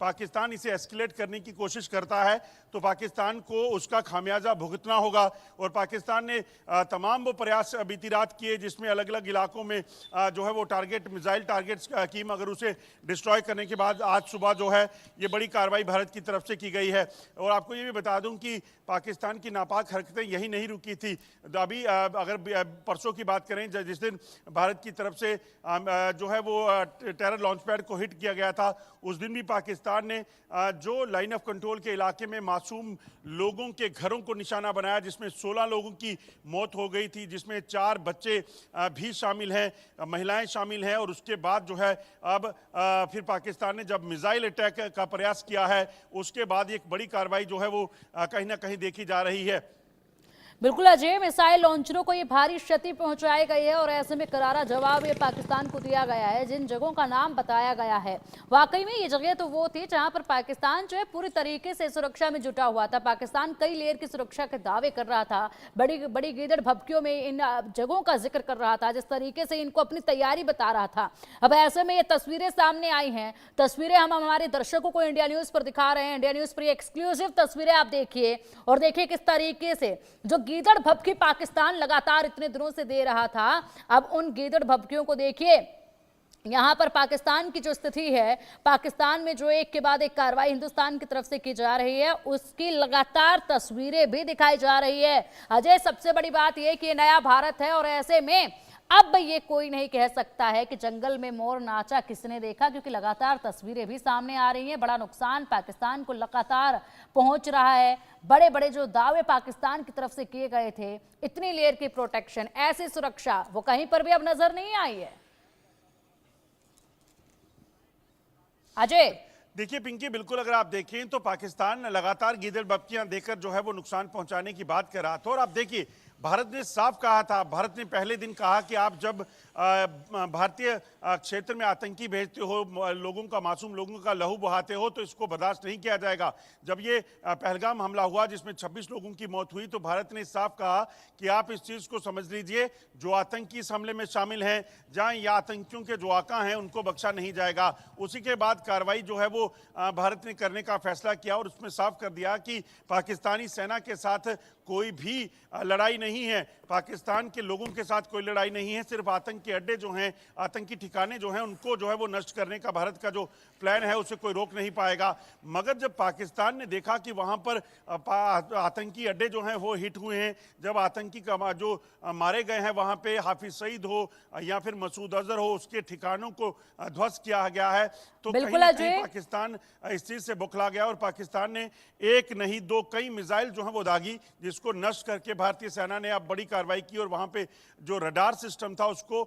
पाकिस्तान इसे एस्केलेट करने की कोशिश करता है तो पाकिस्तान को उसका खामियाजा भुगतना होगा। और पाकिस्तान ने तमाम वो प्रयास बीती रात किए जिसमें अलग अलग इलाकों में जो है वो टारगेट मिसाइल टारगेट्स की, मगर उसे डिस्ट्रॉय करने के बाद आज सुबह जो है ये बड़ी कार्रवाई भारत की तरफ से की गई है। और आपको ये भी बता दूं कि पाकिस्तान की नापाक हरकतें यही नहीं रुकी थी। अभी अगर परसों की बात करें, जिस दिन भारत की तरफ से जो है वो टेरर लॉन्च पैड को हिट किया गया था, उस दिन भी पाकिस्तान ने जो लाइन ऑफ कंट्रोल के इलाके में मासूम लोगों के घरों को निशाना बनाया, जिसमें 16 लोगों की मौत हो गई थी, जिसमें 4 बच्चे भी शामिल हैं, महिलाएं शामिल हैं। और उसके बाद जो है अब फिर पाकिस्तान ने जब मिसाइल अटैक का प्रयास किया है, उसके बाद एक बड़ी कार्रवाई जो है वो कहीं ना कहीं देखी जा रही है। बिल्कुल अजय, मिसाइल लॉन्चरों को ये भारी क्षति पहुंचाई गई है और ऐसे में करारा जवाब ये पाकिस्तान को दिया गया है। जिन जगहों का नाम बताया गया है, वाकई में ये जगह तो वो थी जहां पर पाकिस्तान जो है पूरी तरीके से सुरक्षा में जुटा हुआ था। पाकिस्तान कई लेयर की सुरक्षा के दावे कर रहा था, बड़ी बड़ी गीदड़ भपकियों में इन जगहों का जिक्र कर रहा था, जिस तरीके से इनको अपनी तैयारी बता रहा था। अब ऐसे में ये तस्वीरें सामने आई हैं, तस्वीरें हम हमारे दर्शकों को इंडिया न्यूज पर दिखा रहे हैं। इंडिया न्यूज पर एक्सक्लूसिव तस्वीरें आप देखिए और देखिए किस तरीके से जो गीदड़ भभकी पाकिस्तान लगातार इतने दिनों से दे रहा था, अब उन गीदड़ भभकियों को देखिए। यहां पर पाकिस्तान की जो स्थिति है, पाकिस्तान में जो एक के बाद एक कार्रवाई हिंदुस्तान की तरफ से की जा रही है, उसकी लगातार तस्वीरें भी दिखाई जा रही है। अजय, सबसे बड़ी बात यह कि ये नया भारत है और ऐसे में अब ये कोई नहीं कह सकता है कि जंगल में मोर नाचा किसने देखा, क्योंकि लगातार तस्वीरें भी सामने आ रही हैं। बड़ा नुकसान पाकिस्तान को लगातार पहुंच रहा है। बड़े बड़े जो दावे पाकिस्तान की तरफ से किए गए थे, इतनी लेयर की प्रोटेक्शन, ऐसी सुरक्षा, वो कहीं पर भी अब नजर नहीं आई है। अजय देखिए पिंकी, बिल्कुल अगर आप देखें तो पाकिस्तान लगातार गीदड़ भपकियां देकर जो है वो नुकसान पहुंचाने की बात कर रहा था। और आप देखिए, भारत ने साफ कहा था, भारत ने पहले दिन कहा कि आप जब भारतीय क्षेत्र में आतंकी भेजते हो, लोगों का, मासूम लोगों का लहू बहाते हो, तो इसको बर्दाश्त नहीं किया जाएगा। जब ये पहलगाम हमला हुआ जिसमें 26 लोगों की मौत हुई, तो भारत ने साफ कहा कि आप इस चीज़ को समझ लीजिए, जो आतंकी इस हमले में शामिल हैं, जहां ये आतंकियों के जो आका हैं उनको बख्शा नहीं जाएगा। उसी के बाद कार्रवाई जो है वो भारत ने करने का फैसला किया और उसमें साफ कर दिया कि पाकिस्तानी सेना के साथ कोई भी लड़ाई नहीं है, पाकिस्तान के लोगों के साथ कोई लड़ाई नहीं है। सिर्फ आतंकी अड्डे जो हैं, आतंकी ठिकाने जो हैं, उनको जो है वो नष्ट करने का भारत का जो प्लान है उसे कोई रोक नहीं पाएगा। मगर जब पाकिस्तान ने देखा कि वहां पर आतंकी अड्डे जो हैं वो हिट हुए हैं, जब आतंकी जो मारे गए हैं वहां पे हाफिज सईद हो या फिर मसूद अजहर हो, उसके ठिकानों को ध्वस्त किया गया है, तो कहीं ना कहीं पाकिस्तान इस चीज से बुखला गया और पाकिस्तान ने एक नहीं दो कई मिसाइल जो है वो दागी, जिसको नष्ट करके भारतीय सेना ने अब बड़ी कार्रवाई की और वहां पे जो रडार सिस्टम था उसको